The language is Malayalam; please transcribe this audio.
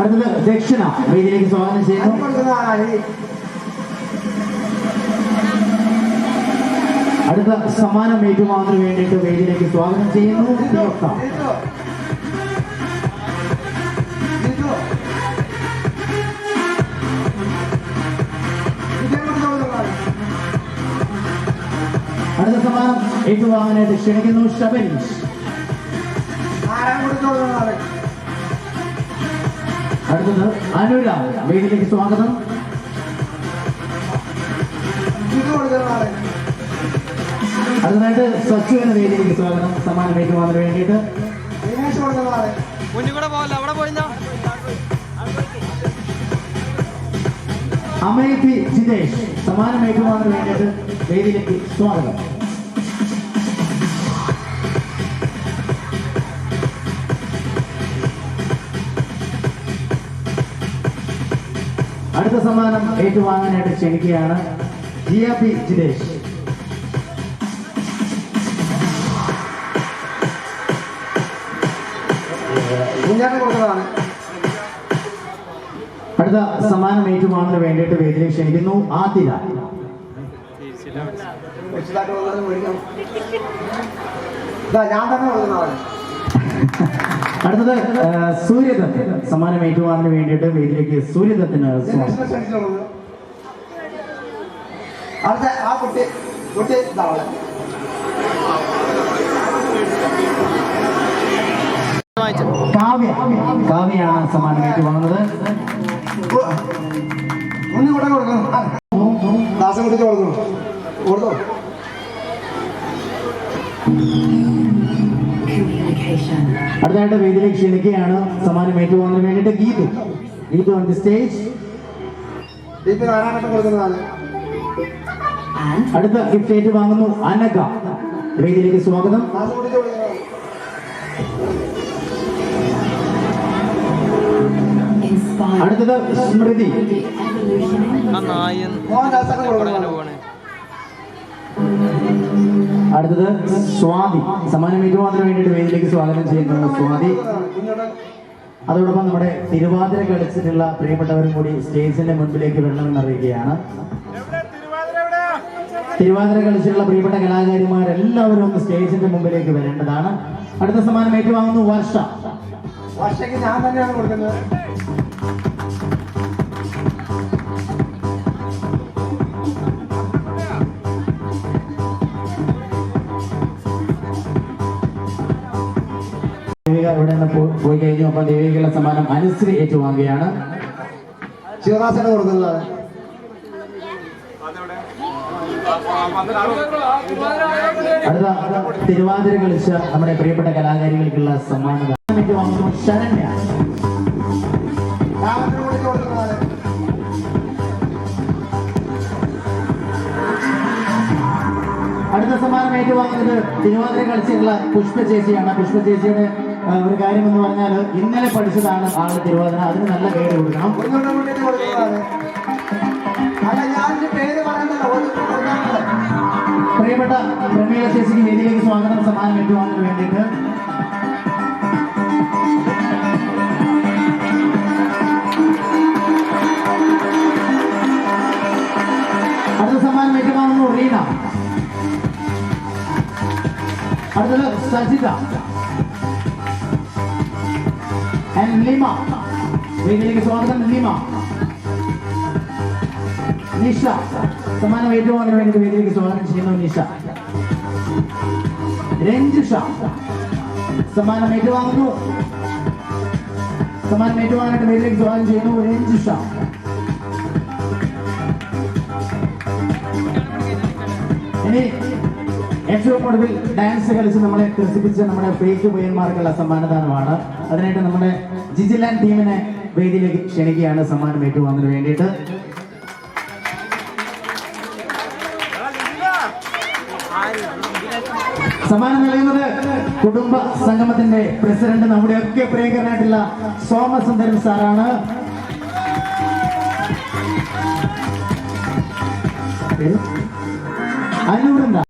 അടുത്തത് ദക്ഷിണ വേദിയിലേക്ക് സ്വാഗതം ചെയ്യുന്നു. അടുത്ത സമ്മാനം ഏറ്റുവാങ്ങാൻ വേണ്ടിയിട്ട് വേദിയിലേക്ക് സ്വാഗതം ചെയ്യുന്നു. അടുത്ത സമ്മാനം ഏറ്റുവാങ്ങാനായിട്ട് ക്ഷണിക്കുന്നു ഷബരീഷ്. അടുത്തത് അനുരാഗ് വേദിയിലേക്ക് സ്വാഗതം. അടുത്തതായിട്ട് സച്ചു എന്ന വേദിയിലേക്ക് സ്വാഗതം. സമ്മാനം ഏറ്റുവാങ്ങാൻ വേണ്ടിയിട്ട് അമേപി ജിതേഷ് സമ്മാനം ഏറ്റുവാങ്ങാൻ വേണ്ടിയിട്ട് വേദിയിലേക്ക് സ്വാഗതം. അടുത്ത സമ്മാനം ഏറ്റുവാങ്ങാനായിട്ട് ക്ഷണിക്കുകയാണ് ജിയ പി ജിതേഷ്. അടുത്ത സമ്മാനം ഏറ്റുവാങ്ങാൻ വേണ്ടിയിട്ട് വേദിയിലേക്ക് ക്ഷണിക്കുന്നു ആതിര. അടുത്തത് സൂര്യദത്ത് സമ്മാനം ഏറ്റുവാങ്ങാൻ വേണ്ടിയിട്ട് വേദിയിലേക്ക് സൂര്യദത്തിന് കാവ്യാണ് സമ്മാനം ഏറ്റുവാങ്ങുന്നത്. അടുത്തായിട്ട് വേദിയിലേക്ക് ക്ഷണിക്കുകയാണ് സമ്മാനം ഏറ്റുവാങ്ങാൻ വേണ്ടിയിട്ട് ഗീതു ഓൺ ദി സ്റ്റേജ്. അടുത്ത ഗിഫ്റ്റ് ഏറ്റുവാങ്ങുന്നു അനഘ. വേദിയിലേക്ക് സ്വാഗതം. അടുത്തത് സ്മൃതി. അടുത്തത് സ്വാതി സമ്മാനം ഏറ്റുവാങ്ങാൻ വേണ്ടിയിട്ട് വേദിയിലേക്ക് സ്വാഗതം ചെയ്യുന്നു സ്വാതി. അതോടൊപ്പം നമ്മുടെ തിരുവാതിര കളിച്ചിട്ടുള്ള പ്രിയപ്പെട്ടവരും കൂടി സ്റ്റേജിന്റെ മുൻപിലേക്ക് വരണമെന്ന് അറിയിക്കുകയാണ്. തിരുവാതിര കളിച്ചിട്ടുള്ള പ്രിയപ്പെട്ട കലാകാരിമാരെല്ലാവരും സ്റ്റേജിന്റെ മുമ്പിലേക്ക് വരേണ്ടതാണ്. അടുത്ത സമ്മാനം ഏറ്റുവാങ്ങുന്നു വർഷയ്ക്ക് ഞാൻ തന്നെയാണ് കൊടുക്കുന്നത്. ഇവിടെ നിന്ന് പോയി കഴിഞ്ഞു. അപ്പൊ ദേവികയുടെ സമ്മാനം അനുശ്രീ ഏറ്റുവാങ്ങുകയാണ്. ശിവദാസന് കൊടുക്കുന്നത്. അടുത്ത തിരുവാതിര കളിച്ച നമ്മുടെ പ്രിയപ്പെട്ട കലാകാരികൾക്കുള്ള സമ്മാനം ഏറ്റുവാങ്ങുന്നു ശരണ്യ. അടുത്ത സമ്മാനം ഏറ്റുവാങ്ങുന്നത് തിരുവാതിര കളിച്ചിട്ടുള്ള പുഷ്പ ചേച്ചിയാണ്. പുഷ്പ ചേച്ചിയുടെ ഒരു കാര്യം എന്ന് പറഞ്ഞാൽ ഇന്നലെ പഠിച്ചതാണ് ആള് തിരുവാതിര. അതിന് നല്ല പേര് കൊടുക്കണം. പ്രിയപ്പെട്ട പ്രമീള ചേച്ചിക്ക് വേദിയിലേക്ക് സ്വാഗതം. സമ്മാനം ഏറ്റുവാങ്ങാൻ വേണ്ടിയിട്ട് അടുത്ത സമ്മാനം ഏറ്റുവാങ്ങുന്നു റീന. അടുത്തത് സജിത ആൻഡ് ലിമ. വേദിയിലേക്ക് സ്വാഗതം ലിമ. നിഷ സമ്മാനം ഏറ്റുവാങ്ങാൻ വേണ്ടി വേദിയിലേക്ക് സ്വാഗതം ചെയ്യുന്നു നിഷ. രഞ്ജിഷ സമ്മാനം ഏറ്റുവാങ്ങുന്നു. സമ്മാനം ഏറ്റുവാങ്ങാനായിട്ട് വേദിയിലേക്ക് സ്വാഗതം ചെയ്യുന്നു രഞ്ജിഷ. ഇനി ഏറ്റവും ഒടുവിൽ ഡാൻസ് കളിച്ച് നമ്മളെ ത്രസിപ്പിച്ച നമ്മുടെ ഫേക്ക് പയ്യന്മാർക്കുള്ള സമ്മാനദാനമാണ്. അതിനായിട്ട് നമ്മുടെ ജിജിലാൻഡ് ടീമിനെ വേദിയിലേക്ക് ക്ഷണിക്കുകയാണ് സമ്മാനം ഏറ്റുവാങ്ങാൻ വേണ്ടിയിട്ട്. സമ്മാനം നൽകുന്നത് കുടുംബ സംഗമത്തിന്റെ പ്രസിഡന്റ് നമ്മുടെ ഒക്കെ പ്രിയങ്കരനായിട്ടുള്ള സോമസുന്ദരൻ സാറാണ്. അനുവൃന്ദ